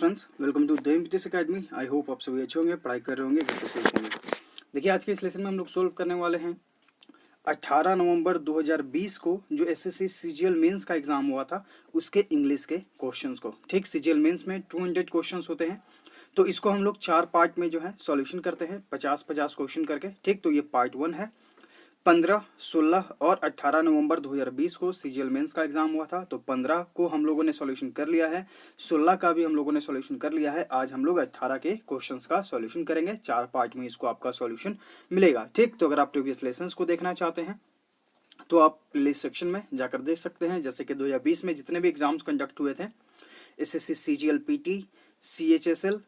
Friends, welcome to the MPTS academy. I hope आप सभी अच्छे होंगे, पढ़ाई कर रहे होंगे, घर पे सेफ होंगे। देखिए, आज के इस लेसन में हम लोग सोल्व करने वाले हैं 18 नवंबर 2020 को जो एसएससी सीजीएल मेंस का एग्जाम हुआ था उसके इंग्लिश के क्वेश्चंस को। ठीक, सीजीएल मेंस में 200 क्वेश्चंस होते हैं, तो इसको हम लोग 4 पार्ट में जो है सॉल्यूशन करते हैं, 50-50 क्वेश्चन करके। ठीक, तो ये पार्ट 1 है। 15, 16 और 18 नवंबर 2020 को सीजीएल मेंस का एग्जाम हुआ था, तो 15 को हम लोगों ने सॉल्यूशन कर लिया है, 16 का भी हम लोगों ने सॉल्यूशन कर लिया है। आज हम लोग 18 के क्वेश्चंस का सॉल्यूशन करेंगे। 4 पार्ट में इसको आपका सॉल्यूशन मिलेगा। ठीक, तो अगर आप प्रीवियस लेसन्स को देखना चाहते हैं तो आप प्लेलिस्ट सेक्शन में जाकर देख सकते हैं। जैसे कि 2020 में जितने भी एग्जाम्स कंडक्ट हुए थे, SSC CGL PT, CHSL,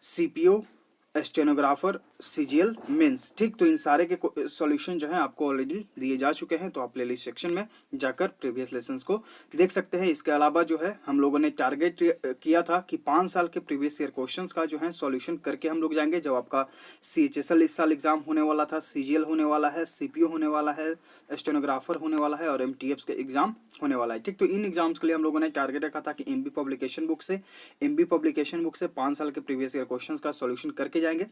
CPO, stenographer, CGL mains. ठीक, तो इन सारे के सॉल्यूशन जो है आपको ऑलरेडी दिए जा चुके हैं, तो आप प्लेलिस्ट सेक्शन में जाकर प्रीवियस लेसन्स को देख सकते हैं। इसके अलावा जो है हम लोगों ने टारगेट किया था कि 5 साल के प्रीवियस ईयर क्वेश्चंस का जो है सॉल्यूशन करके हम लोग जाएंगे। जब आपका सीएचएसएल इस साल एग्जाम होने वाला था, सीजीएल होने वाला है, सीपीओ होने वाला है, स्टेनोग्राफर होने वाला है और एमटीएफ के एग्जाम होने वाला है। ठीक, तो इन एग्जाम्स के लिए हम लोगों ने टारगेट रखा था कि एमबी पब्लिकेशन बुक से 5 साल के प्रीवियस ईयर क्वेश्चंस का सॉल्यूशन करके जाएंगे।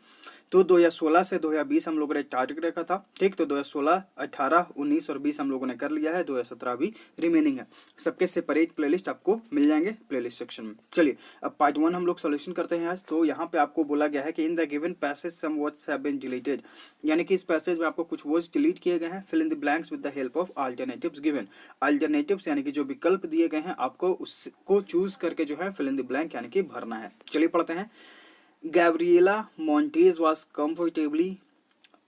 तो 2016 से 2020 हम लोगों ने टारगेट रखा था। ठीक, तो 2016, 18, 19 और 20 हम लोगों ने कर लिया है, 2017 भी रिमेनिंग है। सबके सेपरेट प्लेलिस्ट आपको मिल जाएंगे प्लेलिस्ट सेक्शन में। चलिए, अब पार्ट 1 हम लोग सॉल्यूशन करते हैं आज। तो यहाँ पे आपको बोला गया है कि in the given passage some words have been deleted, यानी कि इस पैसेज में आपको कुछ वर्ड्स डिलीट किए गए हैं। Fill in the blanks with the help of alternatives given. Alternatives यानी कि जो विकल्प दिए गए हैं, आपको उसको चूज करके जो है फिल इन द ब्लैंक यानी कि भरना है। चलिए पढ़ते हैं। Gabriela Montez was comfortably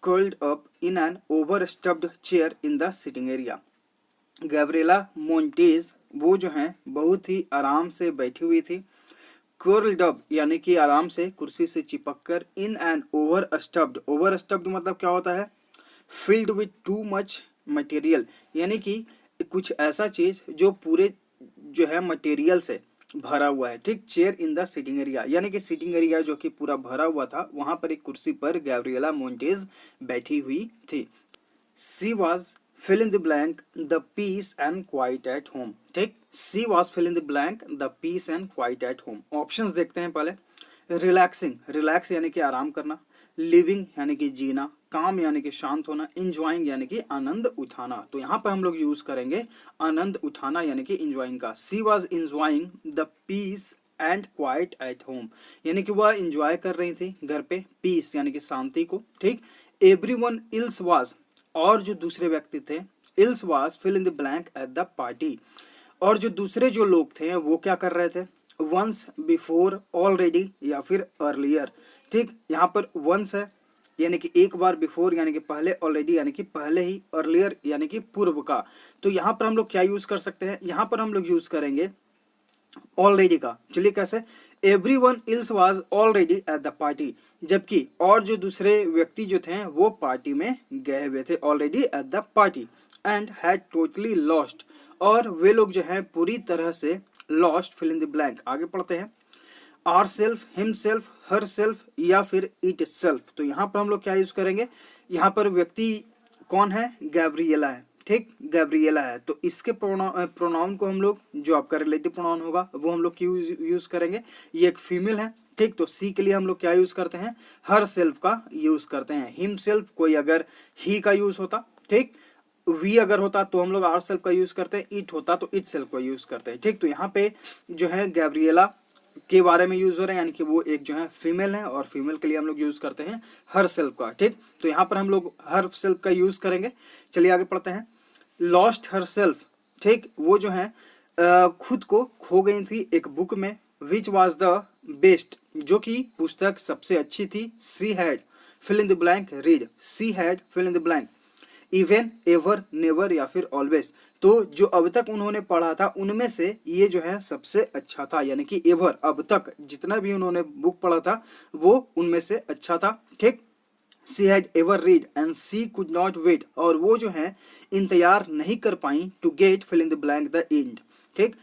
curled up in an overstuffed chair in the sitting area. Gabriela Montez वो जो है बहुत ही आराम से बैठी हुई थी। कर्ल्ड अप यानी कि आराम से कुर्सी से चिपक कर, इन एन ओवरस्टफ्ड मतलब क्या होता है? Filled with too much material, यानी कि कुछ ऐसा चीज जो पूरे जो है मटेरियल से भरा हुआ है। ठीक, chair in the sitting area यानी कि सिटिंग एरिया जो कि पूरा भरा हुआ था, वहां पर एक कुर्सी पर गैब्रिएला मोंटेज बैठी हुई थी। She was fill in the blank the peace and quiet at home. ठीक, she was fill in the blank the peace and quiet at home. Options देखते हैं पहले। रिलैक्स यानी कि आराम करना, लिविंग यानी कि जीना, काम यानी कि शांत होना, इंजॉइंग यानी कि आनंद उठाना। तो यहाँ पर हम लोग यूज करेंगे आनंद उठाना यानी कि इंजॉइंग का। She was enjoying the peace and quiet at home, यानी कि वह इंजॉय कर रही थी घर पे, पीस यानी कि शांति को। ठीक, एवरीवन इल्स वाज, और जो दूसरे व्यक्ति थे, Ellis was fill in the blank at the party, और जो दूसरे जो लोग थे वो क्या कर रहे थे? वंस, बिफोर, ऑलरेडी या फिर अर्लियर। ठीक, यहाँ पर वंस है यानी कि एक बार, बिफोर यानी कि पहले, ऑलरेडी यानी कि पहले ही, अर्लियर यानी कि पूर्व का। तो यहाँ पर हम लोग क्या यूज कर सकते हैं? यहाँ पर हम लोग यूज करेंगे ऑलरेडी का। चलिए कैसे? Everyone ills was already at the party, जबकि और जो दूसरे व्यक्ति जो थे वो पार्टी में गए हुए थे, already at the party, and had totally lost, और वे लोग जो है पूरी तरह से lost, fill in the blank. आगे पढ़ते हैं। Ourself, himself, herself या फिर इट सेल्फ। तो यहाँ पर हम लोग क्या यूज करेंगे? यहाँ पर व्यक्ति कौन है? गैब्रिएला है। ठीक, गैब्रिएला है, तो इसके प्रोनाउन को हम लोग, जो आपका रिलेटिव प्रोनाउन होगा वो हम लोग यूज करेंगे। ये एक फीमेल है। ठीक, तो सी के लिए हम लोग क्या यूज करते हैं? हर सेल्फ का यूज करते हैं। हिम सेल्फ कोई अगर ही का यूज होता, ठीक, वी अगर होता तो हम लोग आर सेल्फ का यूज करते हैं, इट होता तो इट सेल्फ का यूज करते हैं। ठीक, तो यहाँ पे जो है गैब्रिएला के बारे में यूज हो रहे हैं, यानी कि वो एक जो है फीमेल है, और फीमेल के लिए हम लोग यूज करते हैं हर सेल्फ का। ठीक, तो यहाँ पर हम लोग हर सेल्फ का यूज करेंगे। चलिए आगे पढ़ते हैं। लॉस्ट हर सेल्फ, ठीक, वो जो है खुद को खो गई थी एक बुक में। विच वॉज द बेस्ट, जो कि पुस्तक सबसे अच्छी थी। She had fill in the blank read, she had fill in the blank. Even, ever, never या फिर ऑलवेज। तो जो अब तक उन्होंने पढ़ा था उनमें से ये जो है सबसे अच्छा था, यानी कि एवर, अब तक जितना भी उन्होंने बुक पढ़ा था वो उनमें से अच्छा था। ठीक, she had ever read and she could not wait, और वो जो है इंतजार नहीं कर पाई, to get fill in the blank the end. ठीक,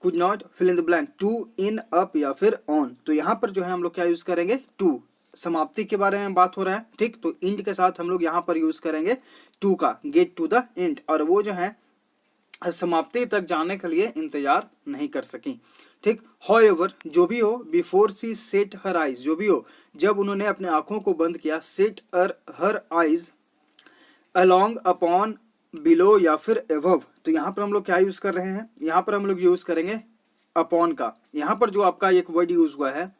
could not fill in the blank, to, in, up या फिर ऑन। तो यहाँ पर जो है हम लोग क्या यूज करेंगे? टू, समाप्ति के बारे में बात हो रहा है। ठीक, तो इंड के साथ हम लोग यहाँ पर यूज करेंगे टू का, गेट टू द एंड, और वो जो है समाप्ति तक जाने के लिए इंतजार नहीं कर सकी। ठीक। however जो भी हो, before she set her eyes, जो भी हो, जब उन्होंने अपने आंखों को बंद किया, set her eyes along upon below या फिर एवव, तो यहाँ पर हम लोग क्या यूज कर रहे हैं, यहाँ पर हम लोग यूज करेंगे अपॉन का। यहाँ पर जो आपका एक वर्ड यूज हुआ है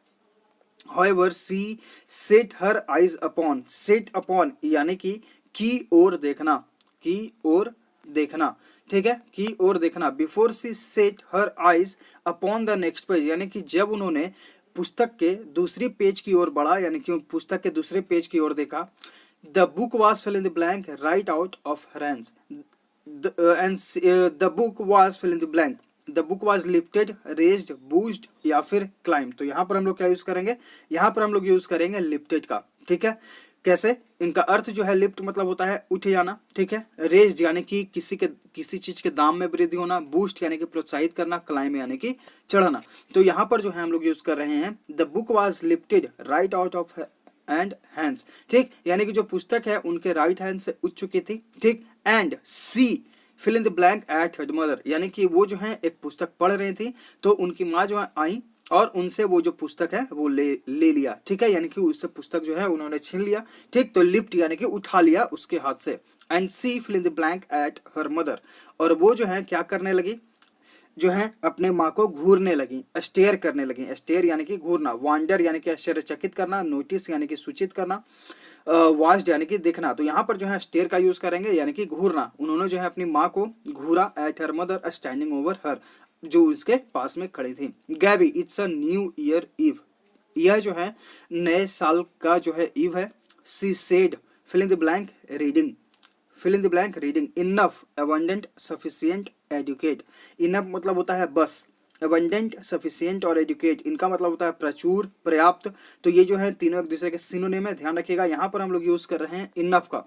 however she set her eyes upon, set upon यानी की ओर देखना, की ओर देखना, ठीक है, की ओर देखना। Before she set her eyes upon the next page, यानी कि जब उन्होंने पुस्तक के दूसरी पेज की ओर बढ़ा, यानी कि पुस्तक के दूसरे पेज की ओर देखा। The book was fill in the blank right out of her hands, the book was fill in the blank, the book was lifted, raised, boosted या फिर क्लाइंब। तो यहाँ पर हम लोग क्या यूज करेंगे, यहाँ पर हम लोग यूज करेंगे लिफ्टेड का, ठीक है। कैसे, इनका अर्थ जो है लिफ्ट मतलब होता है उठ जाना, ठीक है, रेज्ड यानी कि किसी चीज के दाम में वृद्धि होना, बूस्ट यानी कि प्रोत्साहित करना, क्लाइंब यानी कि चढ़ना। तो यहाँ पर जो है हम लोग यूज कर रहे हैं the book was lifted right out of and hands, ठीक, यानी कि जो पुस्तक है उनके राइट हैंड से उठ चुकी थी, ठीक। And she fill in the blank at her mother, यानी कि वो जो है एक पुस्तक पढ़ रही थी, तो उनकी माँ जो है आई और उनसे वो जो पुस्तक है वो ले लिया, ठीक है, यानी कि उससे पुस्तक जो है उन्होंने छीन लिया, ठीक। तो लिफ्ट यानी कि उठा लिया उसके हाथ से। And she fill in the blank at her mother, और वो जो है क्या करने लगी, जो है अपने माँ को घूरने लगी, स्टेयर करने लगी, स्टेयर यानी कि घूरना, वांडर यानी कि आश्चर्यचकित करना, नोटिस यानी कि सूचित करना, वास्ट यानी कि देखना। तो यहाँ पर जो है स्टेयर का यूज करेंगे यानी कि घूरना। उन्होंने जो है अपनी माँ को घूरा at her mother standing over her, जो उसके पास में खड़ी थी। Gabby it's a new year eve, यह जो है नए साल का जो है ईव है। She said fill in the blank reading, fill in the blank reading, enough, abundant, sufficient, adequate. Enough मतलब होता है बस, अबंडेंट, सफिशिएंट और एडुकेट इनका मतलब होता है प्रचुर, पर्याप्त। तो ये जो है तीनों एक दूसरे के सिनोनिम है, ध्यान रखिएगा। यहाँ पर हम लोग यूज कर रहे हैं इनफ का,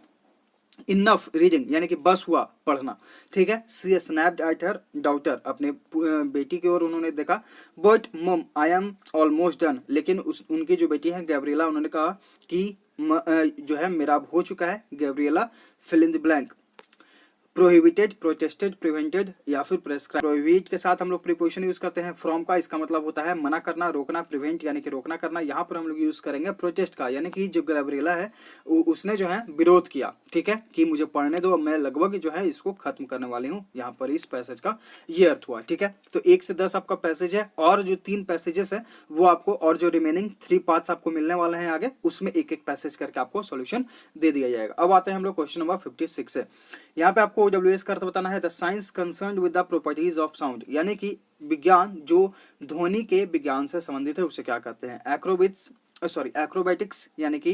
इनफ रीडिंग यानी कि बस हुआ पढ़ना, ठीक है। सी स्नैप्ड एट हर डॉटर, अपने बेटी की ओर उन्होंने देखा। बट मम आई एम ऑलमोस्ट डन, लेकिन उनकी जो बेटी है गैब्रिएला, उन्होंने कहा कि जो है मेरा अब हो चुका है। Gabriela fill in the blank, prohibited, protested, prevented या फिर प्रेस्क्राइब। प्रोहिबिट के साथ हम लोग प्रीपोजिशन यूज करते हैं फ्रॉम का, इसका मतलब होता है मना करना, रोकना, प्रिवेंट यानी कि रोकना करना। यहाँ पर हम लोग यूज करेंगे प्रोटेस्ट का, यानी कि जो गैब्रिएला है उसने जो है विरोध किया, ठीक है, कि मुझे पढ़ने दो, मैं लगभग जो है इसको खत्म करने वाली हूँ। यहाँ पर इस पैसेज का ये अर्थ हुआ, ठीक है। तो 1 से 10 आपका पैसेज है, और जो 3 पैसेजेस है वो आपको, और जो रिमेनिंग 3 पार्ट्स आपको मिलने वाले हैं आगे, उसमें एक एक पैसेज करके आपको सॉल्यूशन दे दिया जाएगा। अब आते हैं हम लोग क्वेश्चन नंबर 56 से। यहाँ पे आपको OWS का अर्थ बताना है। The science concerned with the properties of sound, यानी कि विज्ञान जो ध्वनि के विज्ञान से संबंधित है उसे क्या कहते हैं। एक्रोबैटिक्स यानी कि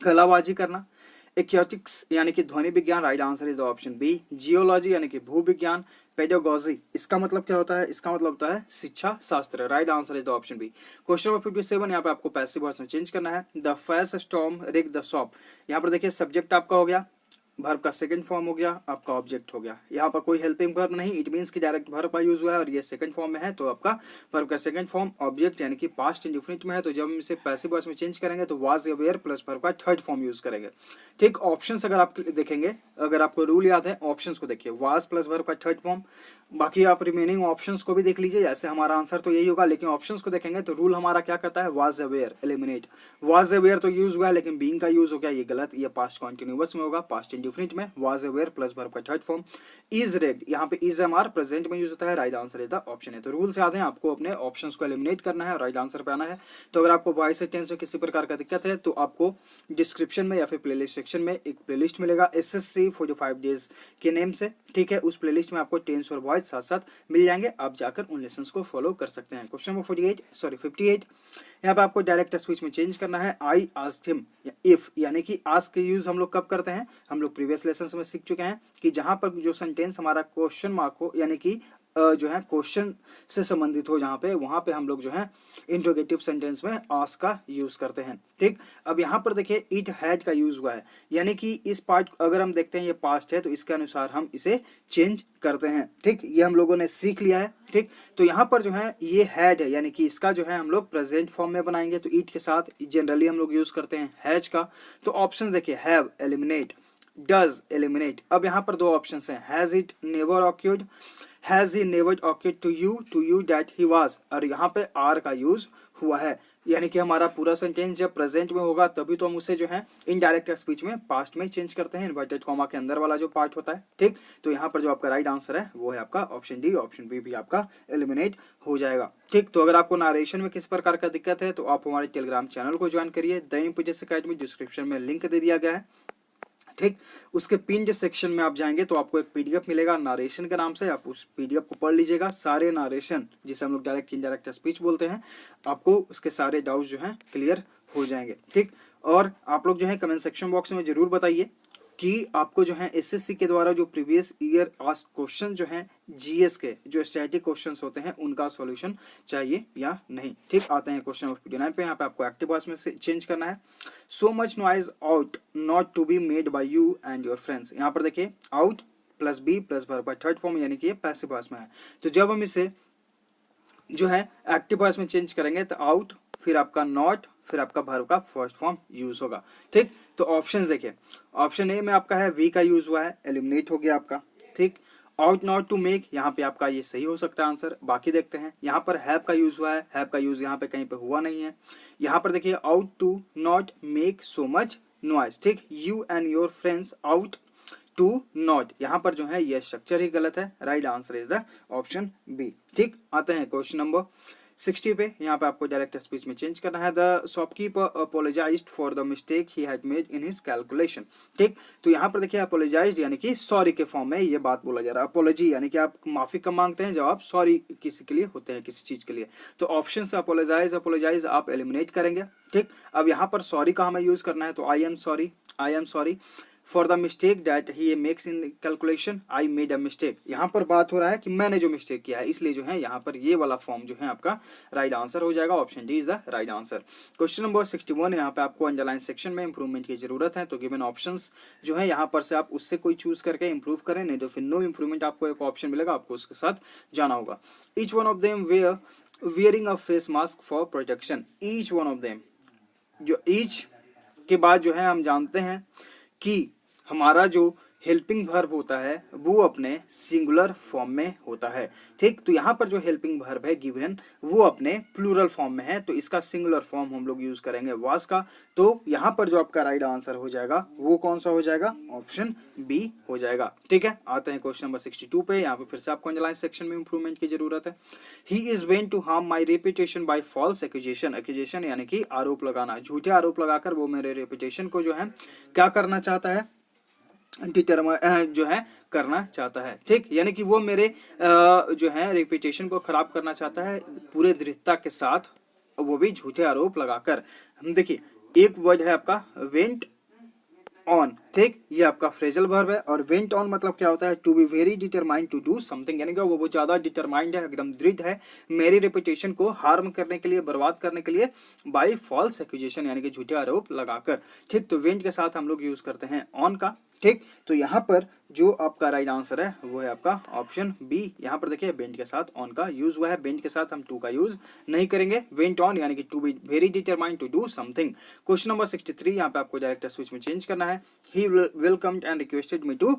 कलाबाजी करना, एक्योटिक्स यानी कि ध्वनि विज्ञान, right answer is option B. Geology यानी कि भूविज्ञान, पेडागोजी इसका मतलब क्या होता है, इसका मतलब होता है शिक्षा शास्त्र, right answer is the option B. Question number 57, यहाँ पे आपको पैसिव वॉइस में चेंज करना है। The fierce storm rig the shop, यहाँ पर देखिए सब्जेक्ट आपका हो गया, वर्ब का सेकंड फॉर्म हो गया, आपका ऑब्जेक्ट हो गया। यहाँ पर कोई हेल्पिंग वर्ब नहीं, इट मींस कि डायरेक्ट वर्ब का यूज हुआ है और ये सेकंड फॉर्म में है, तो आपका वर्ब का सेकंड फॉर्म ऑब्जेक्ट यानी कि पास्ट इंडेफिनिट में है। तो जब हम इसे पैसिव वॉइस में चेंज करेंगे तो वाज अवेयर प्लस वर्ब का थर्ड फॉर्म यूज करेंगे, ठीक। ऑप्शंस अगर आप देखेंगे, अगर आपको रूल याद है, ऑप्शंस को देखिए, वाज प्लस वर्ब का थर्ड फॉर्म। बाकी आप रिमेनिंग ऑप्शंस को भी देख लीजिए, जैसे हमारा आंसर तो यही होगा, लेकिन ऑप्शंस को देखेंगे तो रूल हमारा क्या कहता है, was aware eliminate. Was aware तो यूज हुआ है, लेकिन बीइंग का यूज हो गया, ये गलत, ये पास्ट कॉन्टिन्यूअस में होगा, पास्ट इंडेफिनिट में। वाज अवेयर प्लस वर्ब का थर्ड फॉर्म। इज रेग्ड, यहाँ पे इज एमआर प्रेजेंट में यूज होता है, right answer is the option है। तो रूल्स याद है, आपको अपने ऑप्शंस को एलिमिनेट करना है, राइट आंसर पे आना है। तो अगर आपको वॉइस से टेंस में किसी प्रकार का दिक्कत है तो आपको डिस्क्रिप्शन में या फिर प्लेलिस्ट सेक्शन में एक प्लेलिस्ट मिलेगा SSC 45 डेज के नेम से, ठीक है। उस प्लेलिस्ट में आपको टेंस और वॉइस साथ साथ मिल जाएंगे, आप जाकर उन लेसन्स को फॉलो कर सकते हैं। क्वेश्चन नंबर 58, यहाँ पे आपको डायरेक्ट स्पीच में चेंज करना है। आई आस्क्ड हिम, इफ यानी कि आस्क के यूज हम लोग कब करते हैं, हम लोग प्रीवियस लेसन में सीख चुके हैं कि जहां पर जो सेंटेंस हमारा क्वेश्चन मार्क हो, यानी कि जो है क्वेश्चन से संबंधित हो, जहाँ पे वहां पे हम लोग जो है इंट्रोगेटिव सेंटेंस में आस्क का यूज करते हैं, ठीक। अब यहाँ पर देखिए इट हैड का यूज हुआ है, यानी कि इस पार्ट अगर हम देखते हैं ये पास्ट है तो इसके अनुसार हम इसे चेंज करते हैं, ठीक। ये हम लोगों ने सीख लिया है, ठीक। तो यहाँ पर जो है ये हैड है, यानी कि इसका जो है हम लोग प्रेजेंट फॉर्म में बनाएंगे, तो इट के साथ जनरली हम लोग यूज करते हैं हैज का। तो ऑप्शन देखिए, हैव एलिमिनेट, डज एलिमिनेट। अब यहाँ पर 2 ऑप्शन हैं, has it never occurred, has he never occurred to you that he was, और यहाँ पे आर का यूज हुआ है, यानी कि हमारा पूरा सेंटेंस जब प्रेजेंट में होगा तभी तो हम उसे जो है इनडायरेक्ट स्पीच में पास्ट में चेंज करते हैं, इन्वर्टेड कॉमा के अंदर वाला जो पार्ट होता है। ठीक, तो यहाँ पर जो आपका राइट आंसर है वो है आपका ऑप्शन डी। ऑप्शन बी भी आपका एलिमिनेट हो जाएगा। ठीक, तो अगर आपको नारेशन में किस प्रकार का दिक्कत है तो आप हमारे टेलीग्राम चैनल को ज्वाइन करिए। द इम्पीडियस अकेडमी डिस्क्रिप्शन में लिंक दे दिया गया है। ठीक, उसके पिन्ड सेक्शन में आप जाएंगे तो आपको एक पीडीएफ मिलेगा नारेशन के नाम से, आप उस पीडीएफ को पढ़ लीजिएगा। सारे नारेशन जिसे हम लोग डायरेक्ट इनडायरेक्ट स्पीच बोलते हैं, आपको उसके सारे डाउट्स जो हैं क्लियर हो जाएंगे। ठीक, और आप लोग जो है कमेंट सेक्शन बॉक्स में जरूर बताइए कि आपको जो है एसएससी के द्वारा जो प्रीवियस ईयर आस्क्ड क्वेश्चन जो हैं जीएस के जो स्टैटिक क्वेश्चंस होते हैं उनका सॉल्यूशन चाहिए या नहीं। ठीक, आते हैं क्वेश्चन नंबर 59 पे। यहाँ पे आपको एक्टिव वॉइस में से चेंज करना है। So much noise ought not to be made by you and your friends. यहाँ पर देखिए ought plus be plus verb का थर्ड फॉर्म, यानी कि ये पैसिव वॉइस में है। तो जब हम इसे जो है एक्टिव वॉइस में चेंज करेंगे तो आउट फिर आपका नॉट फिर आपका वर्ब का फर्स्ट फॉर्म यूज होगा। ठीक, तो ऑप्शन देखिए, ऑप्शन ए में आपका है वी का यूज हुआ है, एलिमिनेट हो गया आपका। ठीक, आउट नॉट टू मेक, यहाँ पे आपका ये सही हो सकता है आंसर। बाकी देखते हैं, यहाँ पर हैव का यूज हुआ है, हैव का यूज यहाँ पे कहीं पे हुआ नहीं है। यहाँ पर देखिए ought to not make so much noise. ठीक, you and your friends ought to not, यहाँ पर जो है ये स्ट्रक्चर ही गलत है। Right answer is the option B. ठीक, आते हैं क्वेश्चन नंबर 60 पे। यहाँ पे आपको डायरेक्ट स्पीच में चेंज करना है। The shopkeeper apologised for the mistake he had made in his calculation. ठीक, तो यहाँ पर देखिए अपोलोजाइज्ड यानी कि सॉरी के फॉर्म में ये बात बोला जा रहा है। अपोलॉजी यानी कि आप माफी कब मांगते हैं, जब आप सॉरी किसी के लिए होते हैं, किसी चीज के लिए। तो ऑप्शन अपोलोजाइज अपोलोजाइज आप एलिमिनेट करेंगे। ठीक, अब यहाँ पर सॉरी का हमें यूज करना है, तो I am sorry for the mistake that he makes in calculation, I made a mistake. यहाँ पर बात हो रहा है कि मैंने जो मिस्टेक किया है, इसलिए जो है यहाँ पर ये वाला फॉर्म जो है आपका राइट आंसर हो जाएगा। Option D is the right answer. Question number 61, यहाँ पे आपको अंडरलाइन सेक्शन में इंप्रूवमेंट की जरूरत है, तो गिवन ऑप्शंस जो है यहाँ पर से आप उससे कोई चूज करके इंप्रूव करें, नहीं तो फिर नो इंप्रूवमेंट आपको एक ऑप्शन मिलेगा, आपको उसके साथ जाना होगा। Each one of them wearing a face mask for protection. Each one of them, जो ईच के बाद जो है हम जानते हैं कि हमारा जो हेल्पिंग वर्ब होता है वो अपने सिंगुलर फॉर्म में होता है। ठीक, तो यहाँ पर जो हेल्पिंग वर्ब है गिवन वो अपने प्लूरल फॉर्म में है, तो इसका सिंगुलर फॉर्म हम लोग यूज करेंगे वाज का। तो यहाँ पर जो आपका राइट आंसर हो जाएगा वो कौन सा हो जाएगा, ऑप्शन बी हो जाएगा। ठीक है, आते हैं क्वेश्चन नंबर 62 पे। यहाँ पे फिर से आपको अंडरलाइन सेक्शन में इंप्रूवमेंट की जरूरत है। He is went to harm my reputation by false accusation. Accusation यानी कि आरोप लगाना, झूठे आरोप लगाकर वो मेरे रेपुटेशन को जो है क्या करना चाहता है, जो है करना चाहता है। ठीक, यानी कि वो मेरे जो है रेपुटेशन को खराब करना चाहता है पूरे दृढ़ता के साथ, वो भी झूठे आरोप लगाकर। हम देखिए एक वर्ड है आपका वेंट ऑन। ठीक, ये आपका फ्रेजल वर्ब है, और वेंट ऑन मतलब क्या होता है, to be very determined to do something, यानी कि वो बहुत ज्यादा डिटरमाइंड है, एकदम दृढ़ है मेरी रेपुटेशन को हार्म करने के लिए, बर्बाद करने के लिए, बाय फॉल्स एक्यूजेशन यानी कि झूठे आरोप लगाकर। ठीक, तो वेंट के साथ हम लोग यूज करते हैं ऑन का। ठीक, तो यहाँ पर जो आपका राइट आंसर है वो है आपका ऑप्शन बी। यहाँ पर देखिए बेंट के साथ ऑन का यूज हुआ है, बेंट के साथ हम टू का यूज नहीं करेंगे। वेंट ऑन यानी कि to be very determined to do something. Question number 63, यहाँ पे आपको डायरेक्ट स्विच में चेंज करना है। He welcomed and requested me to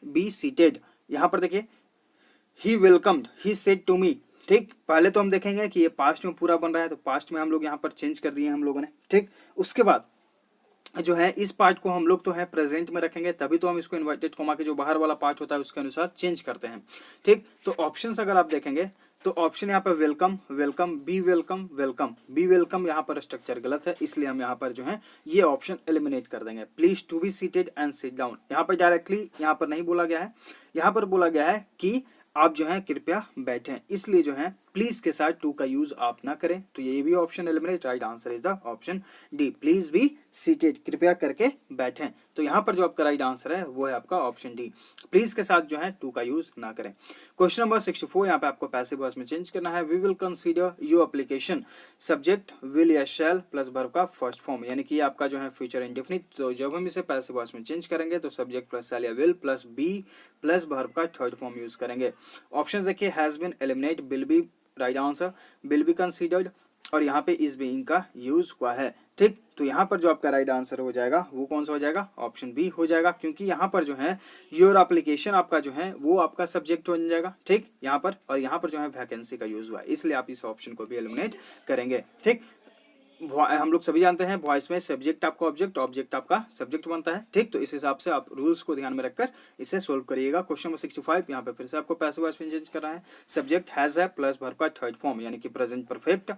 be seated. यहाँ पर देखिए he welcomed, he said to me. ठीक, पहले तो हम देखेंगे कि ये पास्ट में पूरा बन रहा है, तो पास्ट में हम लोग यहाँ पर चेंज कर दिए हम लोगों ने। ठीक, उसके बाद जो है इस पार्ट को हम लोग तो है प्रेजेंट में रखेंगे, तभी तो हम इसको इन्वर्टेड कॉमा के जो बाहर वाला पार्ट होता है उसके अनुसार चेंज करते हैं। ठीक, तो ऑप्शंस अगर आप देखेंगे तो ऑप्शन यहाँ पर welcome, welcome, be welcome, welcome, be welcome, यहाँ पर स्ट्रक्चर गलत है, इसलिए हम यहाँ पर जो है ये ऑप्शन एलिमिनेट कर देंगे। Please to be seated and sit down, यहाँ पर डायरेक्टली यहाँ पर नहीं बोला गया है, यहाँ पर बोला गया है कि आप जो है कृपया बैठें, इसलिए जो है प्लीज के साथ टू का यूज आप ना करें, तो ये भी option eliminate. Right answer is the option D, please be seated, कृपया करके बैठें। तो यहाँ पर जो आपका राइट आंसर है वो है आपका ऑप्शन डी, प्लीज के साथ जो है टू का यूज ना करें। क्वेश्चन नंबर 64, यहाँ पे आपको पैसिव वॉइस में चेंज करना है। We will consider your application, subject will या शैल प्लस वर्ब का फर्स्ट फॉर्म, यानी कि आपका जो है फ्यूचर इंडेफिनिट। तो जब हम इसे पैसिव वॉइस में चेंज करेंगे तो सब्जेक्ट प्लस शैल या will plus be plus verb का थर्ड फॉर्म यूज करेंगे। ऑप्शन देखिए has been, eliminate, will be, right answer, will be considered, और यहाँ पे इज बीइंग का यूज हुआ है। ठीक, तो यहाँ पर जो आपका राइट आंसर हो जाएगा वो कौन सा हो जाएगा, ऑप्शन बी हो जाएगा, क्योंकि यहाँ पर जो है योर एप्लीकेशन आपका जो है वो आपका सब्जेक्ट हो जाएगा। ठीक, यहाँ पर और यहाँ पर जो है वैकेंसी का यूज हुआ है, इसलिए आप इस ऑप्शन को भी एलिमिनेट करेंगे। ठीक, हम लोग सभी जानते हैं वॉइस में सब्जेक्ट आपका ऑब्जेक्ट, ऑब्जेक्ट आपका सब्जेक्ट बनता है। ठीक, तो इस हिसाब से आप रूल्स को ध्यान में रखकर इसे सोल्व करिएगा। क्वेश्चन नंबर 65, यहाँ पे फिर से आपको पैसिव वॉइस में चेंज करना है। सब्जेक्ट हैज है प्लस वर्ब का थर्ड फॉर्म यानी कि प्रेजेंट परफेक्ट।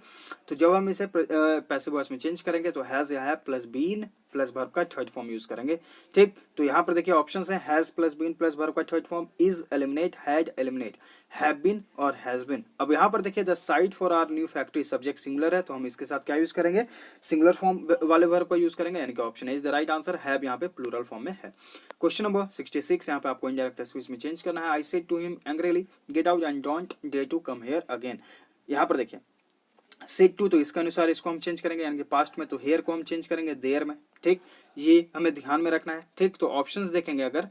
तो जब हम इसे पैसिव वॉइस में चेंज करेंगे तो हैज या है प्लस बीन प्लस वर्ब का थर्ड फॉर्म यूज करेंगे। ठीक, तो यहाँ पर देखिए ऑप्शंस हैं has plus been plus verb का third form, is eliminate, had eliminate, have been और हैज बीन। अब यहाँ पर देखिए the site for our new factory subject singular है, तो हम इसके साथ क्या यूज करेंगे, सिंगुलर फॉर्म वाले वर्ब को यूज करेंगे, यानी कि option is the right answer. Have यहाँ पे प्लूरल फॉर्म में है। क्वेश्चन नंबर 66, यहाँ पे आपको इनडायरेक्ट स्पीच में चेंज करना है। I said to him angrily get out and don't dare to come here again. यहाँ पर देखिए सेड टू, तो इसके अनुसार इसको हम चेंज करेंगे, यानी कि पास्ट में तो हेयर को हम चेंज करेंगे देयर में। ठीक, ये हमें ध्यान में रखना है। ठीक, तो ऑप्शंस देखेंगे अगर,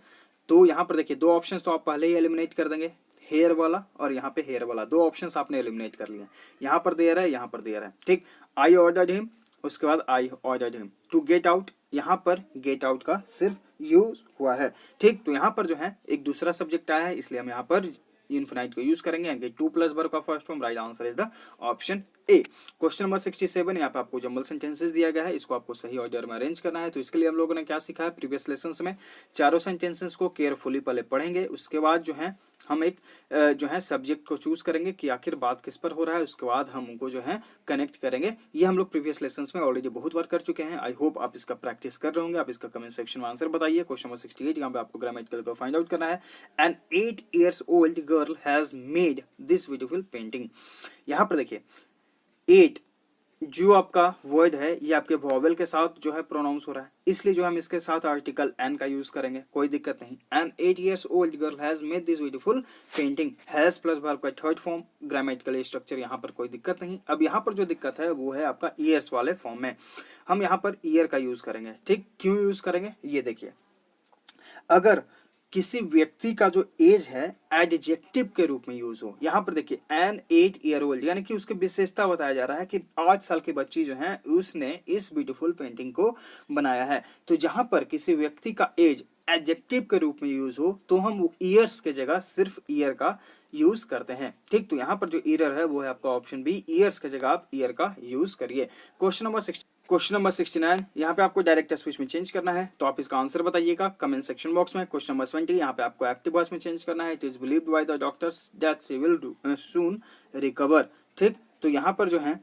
तो यहाँ पर देखिए दो ऑप्शंस तो आप पहले ही एलिमिनेट कर देंगे, हेयर वाला और यहाँ पे हेयर वाला, दो ऑप्शंस आपने एलिमिनेट कर लिए। यहाँ पर देयर है, यहाँ पर देयर है। ठीक, आई ऑर्डर्ड हिम, उसके बाद I ordered him to get out, यहाँ पर गेट आउट का सिर्फ यूज हुआ है। ठीक, तो यहाँ पर जो है एक दूसरा सब्जेक्ट आया है, इसलिए हम यहाँ पर इनफिनाइट को यूज करेंगे, यानी कि टू प्लस वर्ब का first form. Right answer is the option A. Question number 67, यहाँ पे आपको जंबल सेंटेंसेस दिया गया है, इसको आपको सही ऑर्डर में अरेंज करना है। तो इसके लिए हम लोगों ने क्या सीखा है प्रीवियस लेसन्स में, चारों सेंटेंसेस को केयरफुली पहले पढ़ेंगे, उसके बाद जो है हम एक जो है सब्जेक्ट को चूज करेंगे कि आखिर बात किस पर हो रहा है, उसके बाद हम उनको जो है कनेक्ट करेंगे। ये हम लोग प्रीवियस लेसन्स में ऑलरेडी बहुत बार कर चुके हैं। आई होप आप इसका प्रैक्टिस कर रहे होंगे। आप इसका कमेंट सेक्शन में आंसर बताइए। क्वेश्चन नंबर 68, यहाँ पे आपको ग्रामेटिकल को फाइंड आउट करना है। An 8 years old girl has made this beautiful painting. यहाँ पर देखिए 8 जो आपका वर्ड है ये आपके वॉवेल के साथ जो है प्रोनाउंस हो रहा है, इसलिए जो हम इसके साथ आर्टिकल एन का यूज करेंगे, कोई दिक्कत नहीं। An 8 years old girl has made this beautiful painting, has plus verb का थर्ड फॉर्म, ग्रामेटिकल स्ट्रक्चर, यहाँ पर कोई दिक्कत नहीं। अब यहाँ पर जो दिक्कत है वो है आपका ईयर्स वाले फॉर्म में, हम यहाँ पर ईयर का यूज करेंगे। ठीक, क्यों यूज करेंगे ये देखिए, अगर किसी व्यक्ति का जो एज है एडजेक्टिव के रूप में यूज हो, यहाँ पर देखिए एन 8 year old, यानी कि उसकी विशेषता बताया जा रहा है कि 8 साल की बच्ची जो है उसने इस ब्यूटीफुल पेंटिंग को बनाया है। तो जहां पर किसी व्यक्ति का एज एडजेक्टिव के रूप में यूज हो तो हम वो ईयर्स के जगह सिर्फ ईयर का यूज करते हैं। ठीक, तो यहाँ पर जो ईयर है वो है आपका ऑप्शन बी, ईयर्स के जगह आप ईयर का यूज करिए। क्वेश्चन नंबर 69, यहाँ पे आपको डायरेक्ट स्पीच में चेंज करना है, तो आप इसका आंसर बताइएगा कमेंट सेक्शन बॉक्स में। क्वेश्चन नंबर 70, यहाँ पे आपको एक्टिव वॉइस में चेंज करना है। It is believed by the doctors that she will soon recover. ठीक, तो यहाँ पर जो है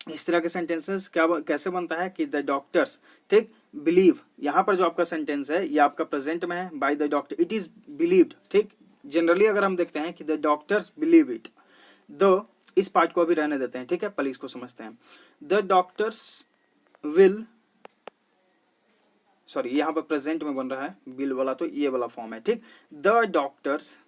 इस तरह के सेंटेंसेस क्या कैसे बनता है कि द डॉक्टर्स, ठीक, बिलीव, यहाँ पर जो आपका सेंटेंस है ये आपका प्रेजेंट में है, by the doctor, it is believed. ठीक, जनरली अगर हम देखते हैं कि the doctors believe it, the इस पार्ट को अभी रहने देते हैं। ठीक है, पहले इसको समझते हैं। द डॉक्टर्स विल, सॉरी यहाँ पर प्रेजेंट में बन रहा है विल वाला, तो ये वाला फॉर्म है। ठीक, द डॉक्टर्स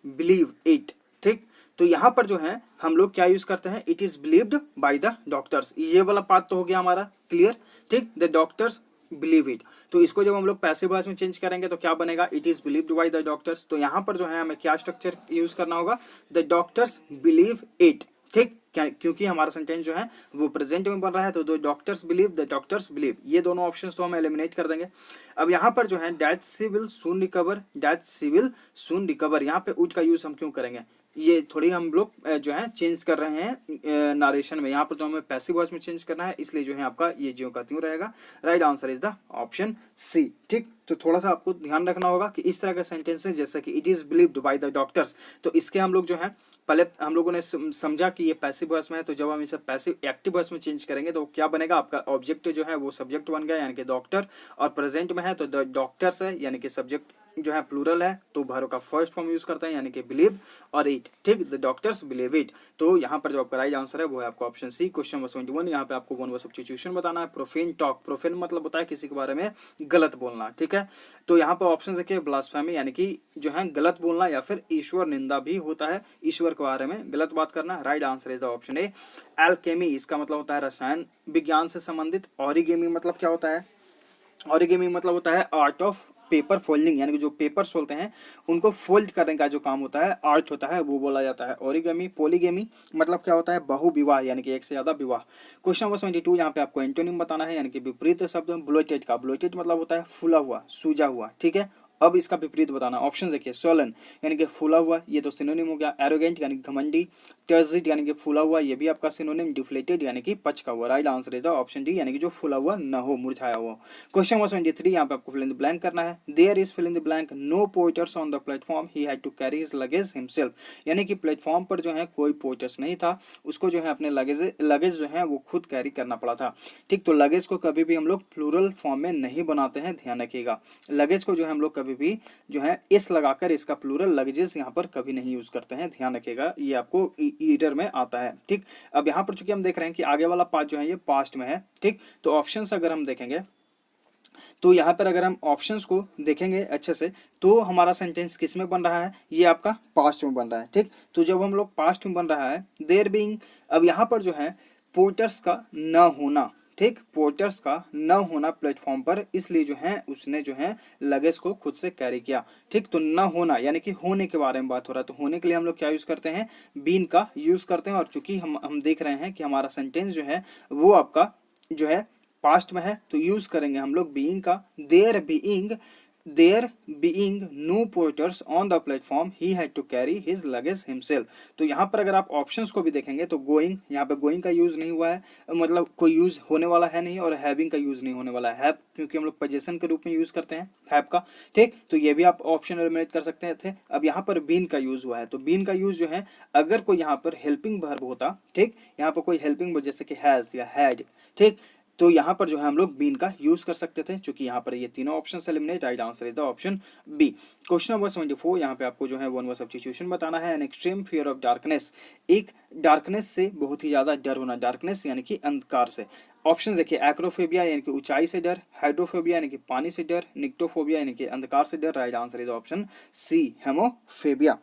बिलीव इट। ठीक, तो यहाँ पर जो है हम लोग क्या यूज करते हैं, it is believed by the doctors, ये वाला पार्ट तो हो गया हमारा क्लियर। ठीक, द डॉक्टर्स बिलीव इट, तो इसको जब हम लोग पैसिव वॉइस में चेंज करेंगे तो क्या बनेगा, it is believed by the doctors. तो यहाँ पर जो है हमें क्या स्ट्रक्चर यूज करना होगा, द डॉक्टर्स बिलीव इट। ठीक, क्योंकि हमारा सेंटेंस जो है वो प्रेजेंट में बन रहा है, तो the doctors believe, the doctors believe, ये दोनों ऑप्शंस तो हम एलिमिनेट कर देंगे। अब यहाँ पर जो है that she will soon recover, that she will soon recover, यहाँ पे उट का यूज हम क्यों करेंगे, ये थोड़ी हम लोग जो है चेंज कर रहे हैं नारेशन में, यहाँ पर तो हमें पैसिव वॉइस में चेंज करना है, इसलिए जो है आपका ये ज्यों का त्यों रहेगा। Right answer is the option C. ठीक, तो थोड़ा सा आपको ध्यान रखना होगा कि इस तरह के सेंटेंसेस जैसे कि it is believed by the doctors, तो इसके हम लोग जो है पहले हम लोगों ने समझा कि ये पैसिव वॉइस में है, तो जब हम इसे पैसिव एक्टिव वॉइस में चेंज करेंगे तो क्या बनेगा, आपका ऑब्जेक्ट जो है वो सब्जेक्ट बन गया, यानी कि डॉक्टर, और प्रेजेंट में है तो द डॉक्टर्स है, यानी कि सब्जेक्ट जो है प्लूरल है, तो वर्ब का फर्स्ट फॉर्म यूज करते हैं, यानी कि बिलीव और इट। ठीक, द डॉक्टर्स बिलीव इट, तो यहाँ पर जो आपका राइट आंसर है वो है आपका ऑप्शन सी। क्वेश्चन नंबर 71, यहाँ पे आपको वन वर्ड सब्स्टिट्यूशन बताना है। प्रोफेन टॉक, प्रोफेन मतलब होता है किसी के बारे में गलत बोलना। ठीक है, तो यहाँ पर ऑप्शन देखिए, ब्लास्फेमी यानी कि जो है गलत बोलना, या फिर ईश्वर निंदा भी होता है, ईश्वर के बारे में गलत बात करना। Right answer is the option A. Alchemy, इसका मतलब होता है रसायन विज्ञान से संबंधित। ऑरिगेमी मतलब क्या होता है, ऑरिगेमी मतलब होता है आर्ट ऑफ पेपर फोल्डिंग यानी कि जो पेपर्स होते हैं उनको फोल्ड करने का जो काम होता है, आर्ट होता है, वो बोला जाता है ओरिगेमी। पॉलीगेमी मतलब क्या होता है, बहुविवाह यानी कि एक से ज्यादा विवाह। क्वेश्चन नंबर 72 यहाँ पे आपको एंटोनिम बताना है यानी कि विपरीत शब्द ब्लोटेड का। ब्लोटेड मतलब होता है फूला हुआ, सूजा हुआ, ठीक है। अब इसका विपरीत बताना। ऑप्शन देखिए, सोलन यानी कि फूला हुआ, ये तो सिनोनिम हो गया। एरोगेंट यानी कि घमंडी। टर्जिड यानी कि फूला हुआ, ये भी आपका सिनोनिम। डिफ्लेटेड यानी कि पचका हुआ। Right answer is option D यानी कि जो फूला हुआ न हो, मुरझाया हुआ। क्वेश्चन नंबर 73 यहाँ पे आपको फिल इन द ब्लैंक करना है। There is fill in the blank no porters on the platform, he had to carry his luggage himself. यानी कि प्लेटफॉर्म पर जो है कोई पोर्टर्स नहीं था, उसको जो है अपने लगेज जो है वो खुद कैरी करना पड़ा था। ठीक, तो लगेज को कभी भी हम लोग प्लूरल फॉर्म में नहीं बनाते हैं, ध्यान रखिएगा। लगेज को जो है हम लोग कभी भी जो है इस लगाकर इसका प्लूरल लगेजेस यहाँ पर कभी नहीं यूज करते हैं, ध्यान रखिएगा, ये आपको ईडर में आता है। ठीक, अब यहाँ पर चूंकि हम देख रहे हैं कि आगे वाला पार्ट जो है ये पास्ट में है। ठीक, तो ऑप्शंस अगर हम देखेंगे तो यहाँ पर अगर हम ऑप्शंस को देखेंगे अच्छे से तो हमारा सेंटेंस किस में बन रहा है, ये आपका पास्ट में बन रहा है। ठीक, तो जब हम लोग पास्ट में बन रहा है देयर बीइंग, अब यहाँ पर जो है पोर्टर्स का न होना, ठीक, पोर्टर्स का न होना प्लेटफॉर्म पर, इसलिए जो है उसने जो है लगेज को खुद से कैरी किया। ठीक, तो न होना यानी कि होने के बारे में बात हो रहा है, तो होने के लिए हम लोग क्या यूज करते हैं, बीन का यूज करते हैं। और चूंकि हम देख रहे हैं कि हमारा सेंटेंस जो है वो आपका जो है पास्ट में है, तो यूज करेंगे हम लोग बीइंग का। There being no porters on the platform, he had to carry his luggage himself. तो यहाँ पर अगर आप ऑप्शंस को भी देखेंगे तो गोइंग, यहाँ पे गोइंग का यूज नहीं हुआ है, मतलब कोई यूज होने वाला है नहीं, और हैविंग का यूज नहीं होने वाला है। हैव क्योंकि हम लोग पोजेशन के रूप में यूज करते हैं हैव का। ठीक, तो ये भी आप ऑप्शन एलिमिनेट कर सकते थे। अब यहाँ पर बीन का यूज हुआ है, तो बीन का यूज जो है अगर कोई यहाँ पर हेल्पिंग वर्ब होता, ठीक, यहाँ पर कोई हेल्पिंग वर्ब जैसे कि हैज या हैड, ठीक, तो यहाँ पर जो है हम लोग बीन का यूज कर सकते थे, क्योंकि यहाँ पर ये तीनों option eliminate. Right answer is the option B. Question number 74 यहाँ पे आपको जो है वन वर्ड सब्स्टिट्यूशन बताना है। An extreme fear of darkness, एक डार्कनेस से बहुत ही ज्यादा डर होना, डार्कनेस यानी कि अंधकार से। ऑप्शन देखिए, एक्रोफोबिया यानी कि ऊंचाई से डर, हाइड्रोफोबिया यानी कि पानी से डर, निक्टोफोबिया यानी कि अंधकार से डर। Right answer is option C, hemophobia.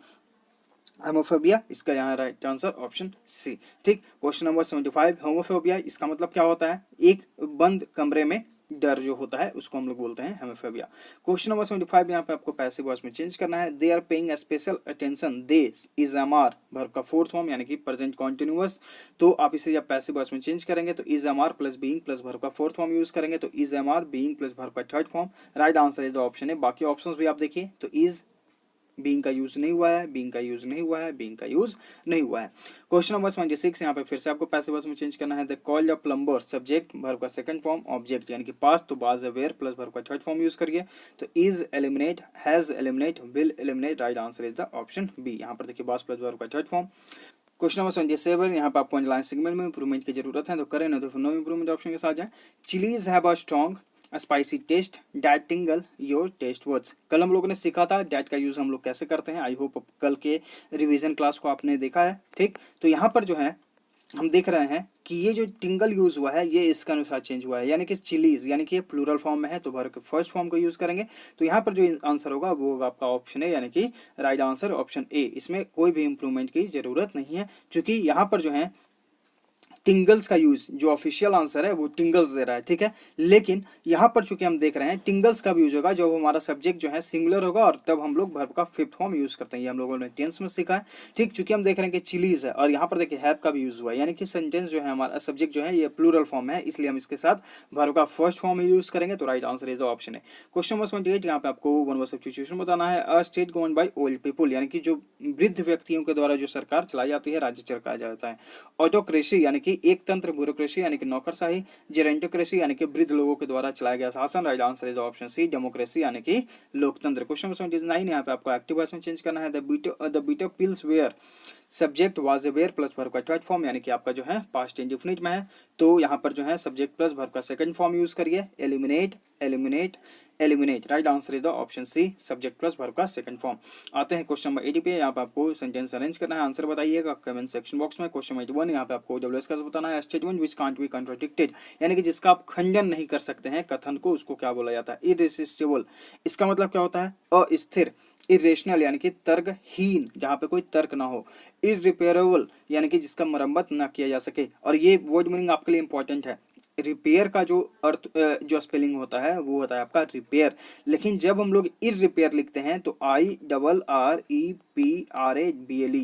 Homophobia, इसका यहाँ राइट आंसर ऑप्शन सी। ठीक, क्वेश्चन नंबर 75 होमोफोबिया, इसका मतलब क्या होता है, एक बंद कमरे में डर जो होता है उसको हम लोग बोलते हैं होमोफोबिया। क्वेश्चन नंबर 75 यहाँ पे आपको पैसिव वॉइस में चेंज करना है। They are paying special attention, they is am are verb का फोर्थ फॉर्म यानी कि प्रेजेंट कॉन्टिन्यूअस, तो आप इसे जब पैसिव वॉइस में चेंज करेंगे तो is am are plus being plus verb का फोर्थ फॉर्म यूज करेंगे, तो is am are being plus verb का third form. Right answer is the option है। बाकी ऑप्शंस भी आप देखिए, तो इज बीइंग का यूज नहीं हुआ है, बीइंग का यूज नहीं हुआ है, बीइंग का यूज नहीं हुआ है। क्वेश्चन नंबर 76 यहाँ पे फिर से आपको पैसिव वॉइस में चेंज करना है। The called a plumber, subject verb का सेकंड फॉर्म, ऑब्जेक्ट यानी कि पास्ट, तो बाज अवेयर प्लस वर्ब का थर्ड फॉर्म यूज करिए, तो is eliminate, has eliminate, will eliminate. Right answer is the option B. यहाँ पर देखिए बाज प्लस वर्ब का थर्ड फॉर्म। क्वेश्चन नंबर 77 यहाँ पे आपको अंडरलाइन सेगमेंट में इंप्रूवमेंट की जरूरत है, तो करें ना तो नो इंप्रूवमेंट ऑप्शन के साथ जाए। Chillies have a strong spicy taste that tingle your taste words. कल हम लोगों ने सीखा था डैट का यूज हम लोग कैसे करते हैं, आई होप कल के रिवीजन क्लास को आपने देखा है। ठीक, तो यहाँ पर जो है हम देख रहे हैं कि ये जो टिंगल यूज हुआ है ये इसके अनुसार चेंज हुआ है, यानी कि चिलीज यानी कि ये प्लूरल फॉर्म में है, तो वर्ब के फर्स्ट फॉर्म को यूज करेंगे, तो यहाँ पर जो आंसर होगा वो होगा आपका ऑप्शन ए यानी कि राइट आंसर ऑप्शन ए। इसमें कोई भी इंप्रूवमेंट की जरूरत नहीं है, क्योंकि यहाँ पर जो है टिंगल्स का यूज, जो ऑफिशियल आंसर है वो टिंगल्स दे रहा है, ठीक है। लेकिन यहाँ पर चूंकि हम देख रहे हैं टिंगल्स का भी यूज होगा जब हमारा सब्जेक्ट जो है सिंगुलर होगा, और तब हम लोग वर्ब का फिफ्थ फॉर्म यूज करते हैं, ये हम लोगों ने टेंस में सीखा है। ठीक, चूंकि हम देख रहे हैं कि चिलीज है और यहाँ पर देखिए हैव का भी यूज हुआ है, यानी कि सेंटेंस जो है हमारा सब्जेक्ट जो है ये प्लूरल फॉर्म है, इसलिए हम इसके साथ वर्ब का फर्स्ट फॉर्म यूज करेंगे, तो right answer is the option है। क्वेश्चन नंबर 78 यहाँ पे आपको वन वर्ड सब्स्टिट्यूशन बताना है। A state govern by old people, यानी कि जो वृद्ध व्यक्तियों के द्वारा जो सरकार चलाई जाती है, राज्य चलाया जाता है। ऑटोक्रेसी यानी कि एक तंत्र, ब्यूरोक्रेसी यानी कि नौकरशाही, जेरेंटोक्रेसी यानी कि वृद्ध लोगों के द्वारा चलाया गया शासन। Right answer is option C, democracy यानी कि लोकतंत्र। क्वेश्चन नंबर 79 यहाँ पे आपको एक्टिव वॉइस में चेंज करना है। The bitter pills were, subject was or were plus verb का थर्ड फॉर्म यानी कि आपका जो है पास्ट इंडेफिनिट में है, तो यहाँ पर जो है सब्जेक्ट प्लस वर्ब का सेकंड फॉर्म यूज करिए, eliminate eliminate eliminate. Right answer is the option C, subject plus verb का सेकंड फॉर्म। आते हैं क्वेश्चन नंबर 80 पे, यहाँ पे आपको सेंटेंस अरेंज करना है, आंसर बताइएगा कमेंट सेक्शन बॉक्स में। क्वेश्चन नंबर 81 यहाँ पे आपको डब्ल्यूएस का बताना है। Statement which can't be contradicted, यानी कि जिसका आप खंडन नहीं कर सकते हैं, कथन को, उसको क्या बोला जाता है, इररेसिस्टिबल। इसका मतलब क्या होता है, अस्थिर। इरेशनल यानी कि तर्कहीन, जहां पे कोई तर्क ना हो। इरिपेयरेबल यानी कि जिसका मरम्मत ना किया जा सके, और ये वर्ड मीनिंग आपके लिए इंपॉर्टेंट है। रिपेयर का जो अर्थ जो स्पेलिंग होता है वो होता है आपका रिपेयर। लेकिन जब हम लोग इररिपेयर लिखते हैं तो IRREPRABLE,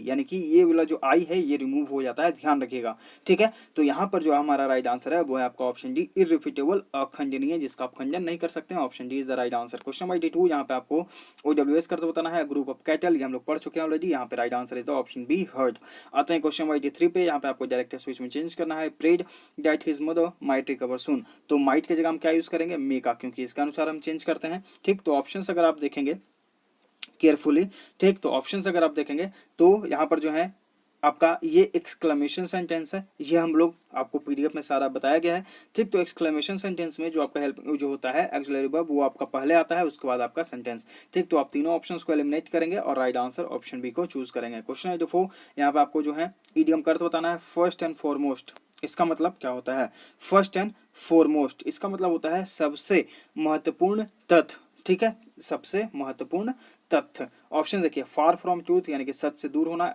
यानी कि ये वाला जो आई है ये रिमूव हो जाता है, ध्यान रखिएगा। ठीक है, तो यहाँ पर जो हमारा राइट आंसर है वो है आपका ऑप्शन डी, इररिफ्यूटेबल, अखंडनीय, जिसका आप खंडन नहीं कर सकते हैं। Option D is the right answer. Question number 82, यहाँ पे आपको OWS करते बताना है, ग्रुप ऑफ कैटल, ये हम लोग पढ़ चुके हैं ऑलरेडी। यहाँ पे right answer is the option B, heard. आते हैं क्वेश्चन नंबर 83 पे, यहाँ पे आपको डायरेक्टर स्विच में चेंज करना है। Prayed that his mother might recover soon, तो माइट की जगह हम क्या यूज करेंगे, मे का, क्योंकि इसके अनुसार हम चेंज करते हैं। ठीक, तो ऑप्शंस अगर आप देखेंगे केयरफुली, ठीक, तो ऑप्शंस अगर आप देखेंगे तो यहाँ पर जो है आपका ये एक्सक्लेमेशन सेंटेंस है, ये हम लोग आपको पीडीएफ में सारा बताया गया है। ठीक, तो एक्सक्लेमेशन सेंटेंस में जो आपका हेल्प जो होता है एक्सिलरी वर्ब वो आपका पहले आता है, उसके बाद आपका सेंटेंस। ठीक, तो आप तीनों ऑप्शंस को एलिमिनेट करेंगे और राइट आंसर ऑप्शन बी को चूज करेंगे। क्वेश्चन नंबर 4, यहाँ पे आपको जो है ईडियम का अर्थ बताना है। फर्स्ट एंड फॉरमोस्ट, इसका मतलब क्या होता है, फर्स्ट एंड फॉरमोस्ट इसका मतलब होता है सबसे महत्वपूर्ण तथ्य। ठीक है, सबसे महत्वपूर्ण तथ्य। ऑप्शन देखिए, फार फ्रॉम ट्रूथ यानी कि सच से दूर होना,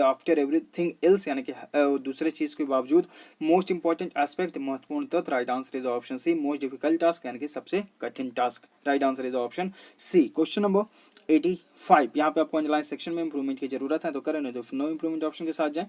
आफ्टर एवरीथिंग एल्स यानी कि दूसरे चीज के बावजूद, मोस्ट इंपॉर्टेंट एस्पेक्ट महत्वपूर्ण तथ्य, right answer is option C, most difficult task यानी कि सबसे कठिन task, right answer is option C. Question number 85, यहाँ पे आपको अंडरलाइन सेक्शन में इंप्रूवमेंट की जरूरत है तो करें, नहीं तो नो इंप्रूवमेंट ऑप्शन के साथ जाएं।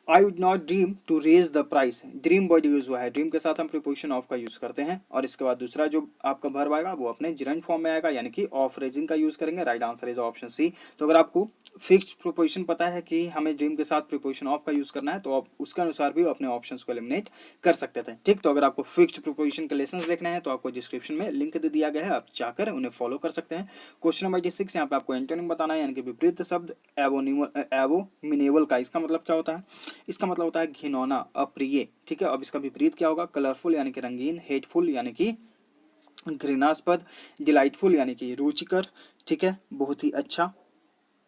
I would not dream to raise the price, dream word use हुआ है, ड्रीम के साथ हम प्रीपोजिशन ऑफ का यूज करते हैं और इसके बाद दूसरा जो आपका वर्ब आएगा वो अपने जिरंड फॉर्म में आएगा, यानी कि ऑफ रेजिंग का यूज करेंगे, right answer is option C. तो अगर आपको फिक्स्ड प्रीपोजिशन पता है कि हमें ड्रीम के साथ प्रीपोजिशन ऑफ का यूज करना है तो आप उसके अनुसार भी अपने ऑप्शंस को एलिमिनेट कर सकते थे। ठीक, तो अगर आपको फिक्स्ड प्रीपोजिशन के लेसंस देखने हैं तो आपको डिस्क्रिप्शन में लिंक दे दिया गया है, आप जाकर उन्हें फॉलो कर सकते हैं। क्वेश्चन नंबर 86, यहाँ पे आपको एंटोनिम बताना है, यानी कि विपरीत शब्द एवोमिनेबल का, इसका मतलब क्या होता है, इसका मतलब होता है घिनौना, अप्रिय। ठीक है, अब इसका विपरीत क्या होगा, कलरफुल यानी कि रंगीन, हेटफुल यानी कि घृणास्पद, डिलाइटफुल यानी कि रुचिकर, ठीक है, बहुत ही अच्छा,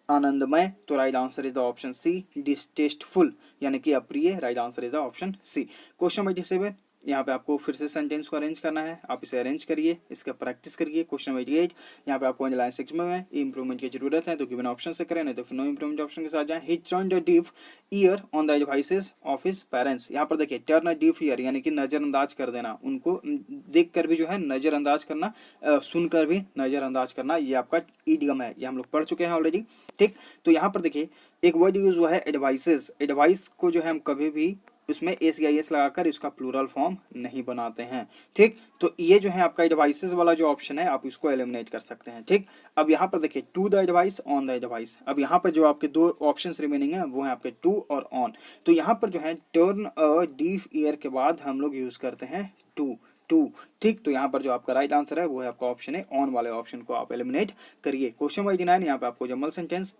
आनंदमय, तो right answer is the option C, distasteful यानी कि अप्रिय, right answer is the option C. Question number 87, यहाँ पे आपको फिर से सेंटेंस को अरेंज करना है, आप इसे अरेंज करिए, इसका प्रैक्टिस करिए। क्वेश्चन नंबर 88, यहाँ पे आपको अंडरलाइन सेक्शन में इंप्रूवमेंट की जरूरत है तो गिवन ऑप्शन से करें, नहीं तो नो इंप्रूवमेंट ऑप्शन के साथ जाएं। ही turned a deaf year on the devices of his parents, यहाँ पर देखिए टर्न अ डीफ ईयर यानी कि नजरअंदाज कर देना, उनको देख कर भी जो है नजरअंदाज करना, सुनकर भी नजरअंदाज करना, ये आपका ईडियम है, ये हम लोग पढ़ चुके हैं ऑलरेडी। ठीक, तो यहाँ पर देखिए एक वर्ड यूज हुआ है एडवाइसेस, एडवाइस को जो है हम कभी भी उसमें एस या एस लगाकर इसका प्लूरल फॉर्म नहीं बनाते हैं। ठीक, तो ये जो है आपका एडवाइसेस वाला जो ऑप्शन है आप इसको एलिमिनेट कर सकते हैं। ठीक, अब यहाँ पर देखिए to the advice, on the advice, अब यहाँ पर जो आपके दो ऑप्शंस रिमेनिंग है वो है आपके टू और ऑन, तो यहाँ पर जो है टर्न अ डीफ ईयर के बाद हम लोग यूज करते हैं टू, टू। ठीक, तो यहाँ पर जो आपका राइट आंसर है वो है आपका ऑप्शन है ऑन वाले ऑप्शन को आप एलिमिनेट करिए। क्वेश्चन 89, यहाँ पे आपको जमल सेंटेंस,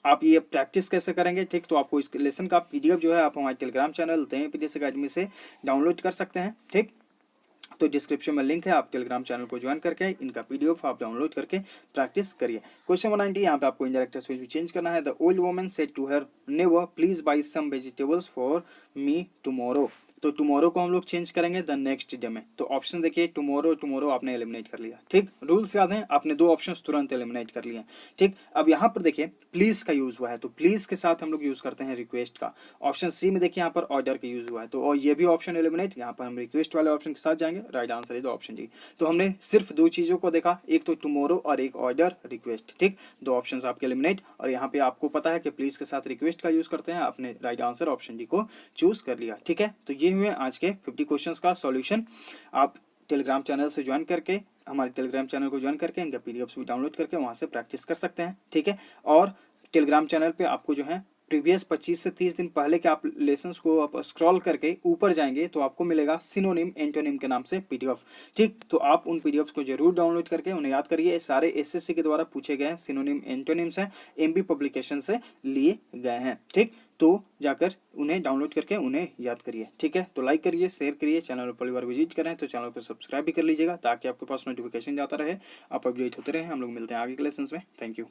आप ये प्रैक्टिस कैसे करेंगे। ठीक, तो आपको इस लेसन का पीडीएफ जो है आप हमारे टेलीग्राम चैनल पीडीएस अकेडमी से डाउनलोड कर सकते हैं। ठीक, तो डिस्क्रिप्शन में लिंक है, आप टेलीग्राम चैनल को ज्वाइन करके इनका पीडीएफ आप डाउनलोड करके प्रैक्टिस करिए। क्वेश्चन 190, यहाँ पे आपको इंडायरेक्ट स्पीच भी चेंज करना है। The old woman said to her never please buy some vegetables for me tomorrow, तो टुमारो को हम लोग चेंज करेंगे द नेक्स्ट डे में, तो ऑप्शन देखिए टुमारो, टुमारो आपने एलिमिनेट कर लिया। ठीक, रूल्स याद हैं, आपने दो ऑप्शंस तुरंत एलिमिनेट कर लिए। ठीक, अब यहाँ पर देखिए प्लीज का यूज हुआ है तो प्लीज के साथ हम लोग यूज करते हैं रिक्वेस्ट का। ऑप्शन सी में देखिए यहाँ पर ऑर्डर का यूज हुआ है तो और ये भी ऑप्शन एलिमिनेट, यहाँ पर हम रिक्वेस्ट वाले ऑप्शन के साथ जाएंगे, right answer is option D. तो हमने सिर्फ दो चीजों को देखा, एक तो टुमारो और एक ऑर्डर रिक्वेस्ट। ठीक, दो ऑप्शन आपके एलिमिनेट, और यहाँ पे आपको पता है कि प्लीज के साथ रिक्वेस्ट का यूज करते हैं, आपने राइट आंसर ऑप्शन डी को चूज कर लिया। ठीक है, तो ये हुए आज के 50 क्वेश्चंस का सॉल्यूशन। आप टेलीग्राम चैनल से ज्वाइन करके, हमारे टेलीग्राम चैनल को ज्वाइन करके इनका पीडीएफ भी डाउनलोड करके वहां से प्रैक्टिस कर सकते हैं। ठीक है, और टेलीग्राम चैनल पे आपको जो है प्रीवियस 25 से 30 दिन पहले के आप लेसन्स को आप स्क्रॉल करके ऊपर जाएंगे तो आपको मिलेगा सिनोनिम एंटोनिम के नाम से पीडीएफ। ठीक, तो आप उन पीडीएफ को जरूर डाउनलोड करके उन्हें याद करिए, सारे एसएससी के द्वारा पूछे गए सिनोनिम एंटोनिम्स हैं, एमबी पब्लिकेशन से लिए गए हैं। ठीक, तो जाकर उन्हें डाउनलोड करके उन्हें याद करिए। ठीक है, तो लाइक करिए, शेयर करिए, चैनल पर पहली बार विजिट करें तो चैनल को सब्सक्राइब भी कर लीजिएगा ताकि आपके पास नोटिफिकेशन जाता रहे, आप अपडेट होते रहे। हम लोग मिलते हैं आगे के लेसन्स में। Thank you.